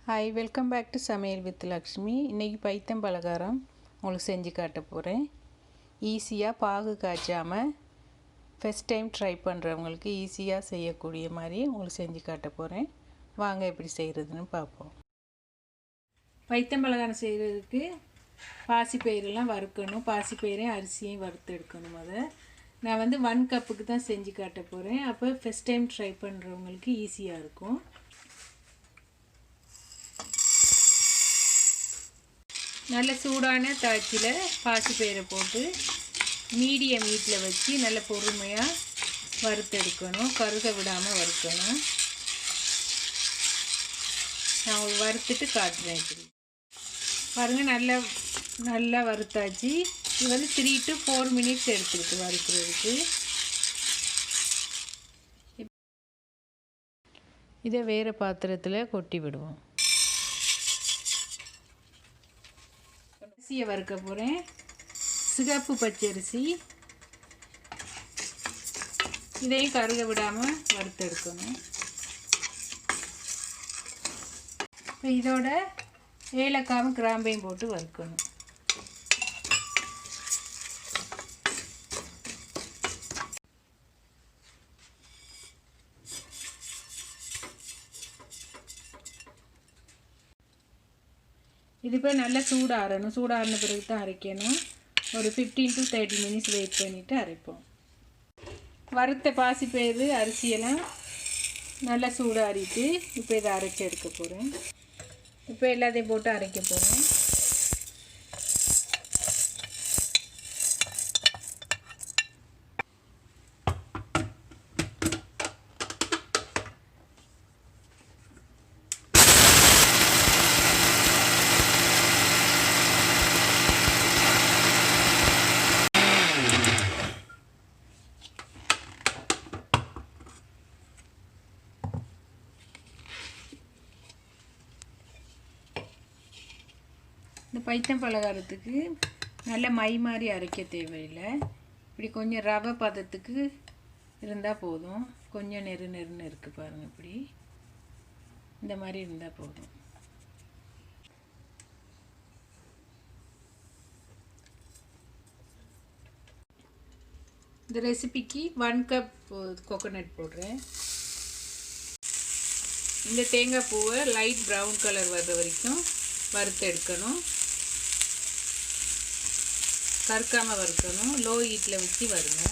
Hi, welcome back to சமையல் with Lakshmi. இன்றைக்கி பைத்தம் பலகாரம் உங்களுக்கு செஞ்சு காட்ட போகிறேன். ஈஸியாக பாகு காய்ச்சாமல் ஃபஸ்ட் டைம் ட்ரை பண்ணுறவங்களுக்கு ஈஸியாக செய்யக்கூடிய மாதிரி உங்களுக்கு செஞ்சு காட்ட போகிறேன். வாங்க எப்படி செய்கிறதுன்னு பார்ப்போம். பைத்தம் பலகாரம் செய்கிறதுக்கு பாசிப்பயிரெல்லாம் வறுக்கணும். பாசிப்பயிரையும் அரிசியையும் வறுத்து எடுக்கணும். நான் 1 கப்புக்கு தான் செஞ்சு காட்ட போகிறேன். அப்போ ஃபஸ்ட் டைம் ட்ரை பண்ணுறவங்களுக்கு ஈஸியாக இருக்கும். நல்ல சூடான தாய்ச்சியில் பாசிப்பயிரை போட்டு மீடியம் ஹீட்டில் வச்சு நல்ல பொறுமையாக வறுத்தெடுக்கணும். கருக விடாமல் வறுக்கணும். நான் வறுத்துட்டு காட்டுறேன். இப்படி பாருங்கள், நல்லா வறுத்தாச்சு. இது 3 to 4 minutes எடுத்துருக்கு வறுக்கிறதுக்கு. இதை வேறு பாத்திரத்தில் கொட்டி விடுவோம். அரிசியை வறுக்க போகிறேன். சிகப்பு பச்சரிசி. இதையும் கருக விடாமல் வறுத்தெடுக்கணும். இதோட ஏலக்காவும் கிராம்பையும் போட்டு வறுக்கணும். இது இப்போ நல்லா சூடாறணும். சூடாறின பிறகு தான் அரைக்கணும். ஒரு 15 to 30 minutes வெயிட் பண்ணிவிட்டு அரைப்போம். வறுத்த பாசிப்பயிறு அரிசியெல்லாம் நல்லா சூடாறிட்டு இப்போ இதை அரைச்சி எடுக்க போகிறேன். இப்போ எல்லாத்தையும் போட்டு அரைக்க போகிறேன். இந்த பைத்தம் பலகாரத்துக்கு நல்ல மை மாதிரி அரைக்க தேவையில்லை. இப்படி கொஞ்சம் ரவை பதத்துக்கு இருந்தால் போதும். கொஞ்சம் நெருன்னு இருக்குது பாருங்கள். இப்படி இந்த மாதிரி இருந்தால் போதும். இந்த ரெசிபிக்கு 1 கப் கோகோனட் போடுறேன். இந்த தேங்காய் பூவை லைட் ப்ரௌன் கலர் வர்ற வரைக்கும் வறுத்து எடுக்கணும். கருக்காமல் வறுக்கணும். லோ ஹீட்டில் வச்சு வருங்க.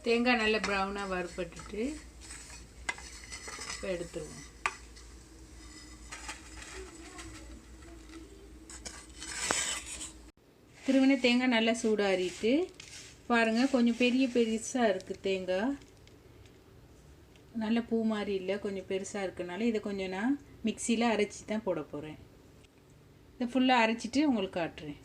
தேங்காய் நல்ல ப்ரௌனாக வறுப்பட்டுட்டு இப்போ எடுத்துருவோம். திருவின தேங்காய் நல்லா சூடாறிட்டு பாருங்கள். கொஞ்சம் பெருசாக இருக்குது தேங்காய். நல்ல பூ மாதிரி இல்லை, கொஞ்சம் பெருசாக இருக்கனால இதை கொஞ்சம் நான் மிக்சியில் அரைச்சி தான் போட போகிறேன். இதை ஃபுல்லாக அரைச்சிட்டு உங்களுக்கு காட்டுறேன்.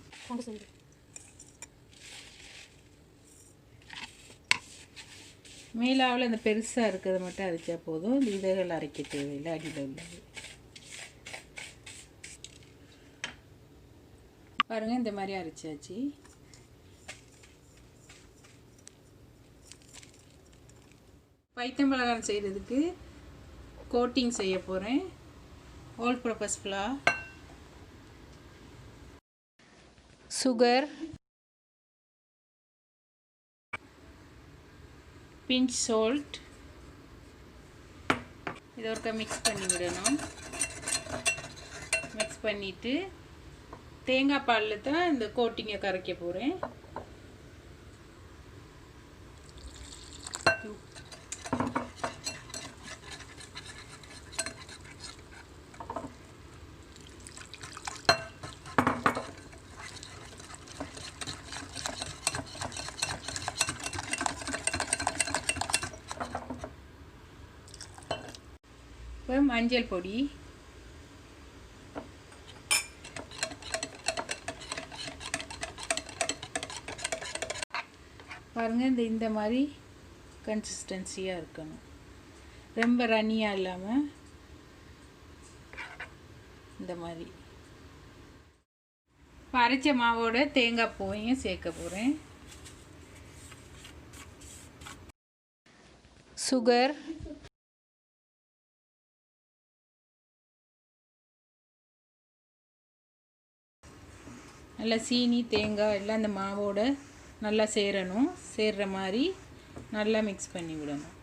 மேலாவில் இந்த பெருசாக இருக்கிறத மட்டும் அரைச்சா போதும். இந்த இதழ்கள் அரைக்க தேவையில்லை. அடியில் உள்ளது பாருங்கள். இந்த மாதிரி அரைச்சாச்சு. பைத்தம் பலகாரம் செய்கிறதுக்கு கோட்டிங் செய்ய போகிறேன். All purpose flour, sugar, pinch salt. இதை ஒருக்கா மிக்ஸ் பண்ணி விடணும். மிக்ஸ் பண்ணிவிட்டு தேங்காய் பாலில் தான் இந்த கோட்டிங்கை கரைக்க போகிறேன். இப்போ மஞ்சள் பொடி, பாருங்கள். இந்த மாதிரி கன்சிஸ்டன்சியாக இருக்கணும். ரொம்ப ரன்னியாக இல்லாமல் இந்த மாதிரி. இப்போ அரைச்ச மாவோட தேங்காய் பூவையும் சேர்க்க போகிறேன். சுகர், நல்லா சீனி தேங்காய் எல்லாம் அந்த மாவோட நல்லா சேரணும். சேர்கிற மாதிரி நல்லா மிக்ஸ் பண்ணி விடணும்.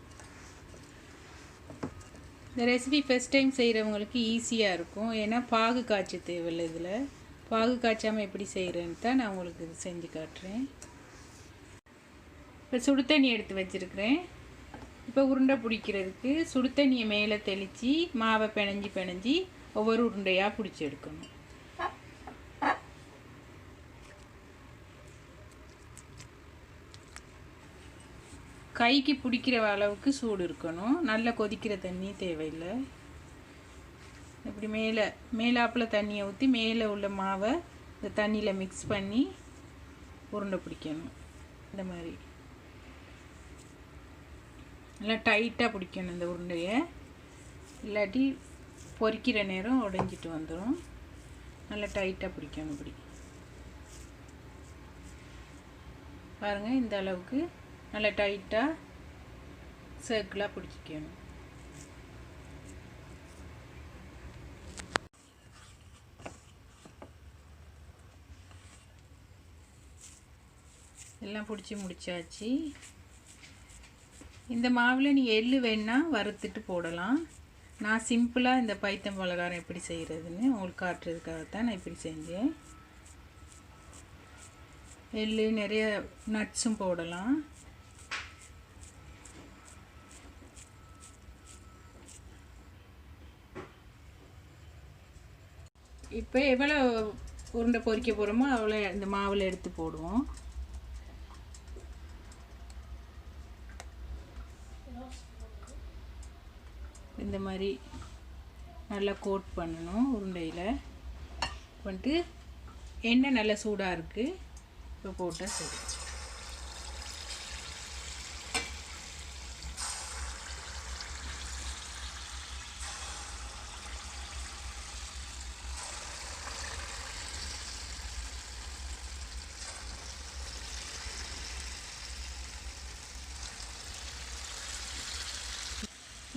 இந்த ரெசிபி ஃபஸ்ட் டைம் செய்கிறவங்களுக்கு ஈஸியாக இருக்கும். ஏன்னா பாகு காய்ச்ச தேவையில்லை. இதில் பாகு காய்ச்சாமல் எப்படி செய்கிறேன்னு தான் நான் உங்களுக்கு இது செஞ்சு காட்டுறேன். இப்போ சுடு தண்ணி எடுத்து வச்சுருக்கிறேன். இப்போ உருண்டை பிடிக்கிறதுக்கு சுடு தண்ணியை மேலே தெளித்து மாவை பிணைஞ்சி ஒவ்வொரு உருண்டையாக பிடிச்சி எடுக்கணும். கைக்கு பிடிக்கிற அளவுக்கு சூடு இருக்கணும். நல்லா கொதிக்கிற தண்ணி தேவையில்லை. இப்படி மேலாப்பில் தண்ணியை ஊற்றி மேலே உள்ள மாவை இந்த தண்ணியில் மிக்ஸ் பண்ணி உருண்டை பிடிக்கணும். இந்த மாதிரி நல்லா டைட்டாக பிடிக்கணும் இந்த உருண்டையை. இல்லாட்டி பொரிக்கிற நேரம் உடைஞ்சிட்டு வந்துடும். நல்லா டைட்டாக பிடிக்கணும். இப்படி பாருங்கள், இந்த அளவுக்கு நல்லா டைட்டாக சர்க்கிளாக பிடிச்சிக்கணும். எல்லாம் பிடிச்சி முடிச்சாச்சு. இந்த மாவில் நீங்கள் எள்ளு வேணால் வறுத்துட்டு போடலாம். நான் சிம்பிளாக இந்த பைத்தம் பலகாரம் எப்படி செய்கிறதுன்னு உங்களுக்கு காட்டுறதுக்காகத்தான் நான் இப்படி செஞ்சேன். எள்ளு நிறைய நட்ஸும் போடலாம். இப்போ எவ்வளோ உருண்டை பொரிக்க போகிறோமோ அவ்வளோ இந்த மாவில் எடுத்து போடுவோம். இந்த மாதிரி நல்லா கோட் பண்ணணும் உருண்டையில். வந்துட்டு எண்ணெய் நல்லா சூடாக இருக்குது. இப்போ போட்டால் சரி.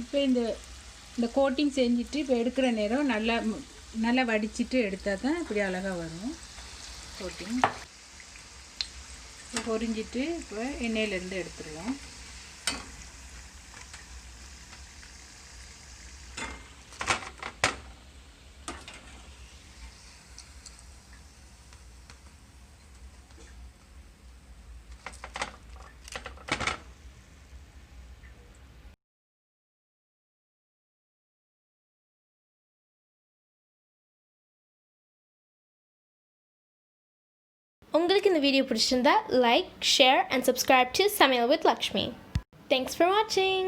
இப்போ இந்த கோட்டிங் செஞ்சுட்டு இப்போ எடுக்கிற நேரம் நல்லா வடிச்சிட்டு எடுத்தால் தான் இப்படி அழகாக வரும் கோட்டிங். இப்போ பொரிஞ்சிட்டு இப்போ எண்ணெயிலேருந்து எடுத்துருவோம். உங்களுக்கு இந்த வீடியோ பிடிச்சிருந்தா like, share and subscribe to Samaiyal with Lakshmi. Thanks for watching.